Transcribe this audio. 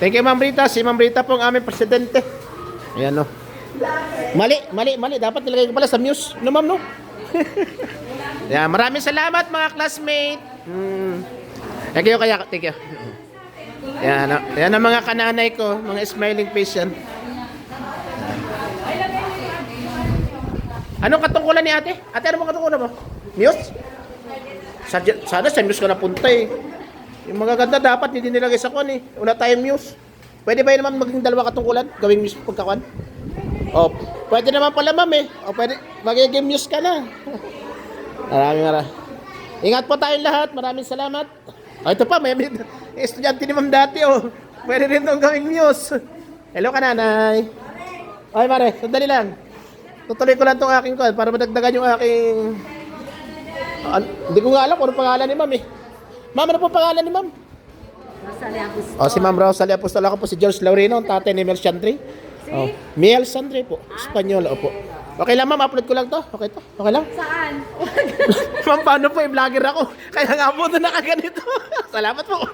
Thank you, Ma'am Rita. Si Ma'am Rita po ang aming presidente. Ayan, no. Mali. Dapat nilagay ko pala sa Muse. No, ma'am, no? Yan, maraming salamat, mga classmate. Thank you. Yan ang mga kananay ko, mga smiling face yan. Anong katungkulan ni ate? Ate, ano bang katungkulan mo? Muse? Sana sa Muse ka napunta eh. Yung magaganda dapat hindi nilagay sa kwan eh. Una tayong Muse. Pwede ba yun naman maging dalawa katungkulan? Gawing Muse pagkakwan? O, pwede naman pala ma'am eh. O, pwede, magiging Muse ka na. Maraming. Ingat po tayong lahat. Maraming salamat. O, ito pa, may estudyante ni ma'am dati oh. Pwede rin itong gawing Muse. Hello ka nanay. Ay mare, sandali lang. Tutuloy ko lang itong aking call para madagdagan yung aking... hindi ko nga alam kung ano pangalan ni ma'am eh. Ma'am, ano po pangalan ni ma'am? Rosalia Apostol. O, si Ma'am Rosalia Apostol. Ako po si George Laurino, ang tatay ni Mel Sandri. Oh, Mel Sandri po. Espanyol, opo. Okay lang ma'am, upload ko lang to. Okay to? Okay lang? Saan? Ma'am, paano po? I-vlogger ako. Kaya nga po na nakaganito. Salamat po.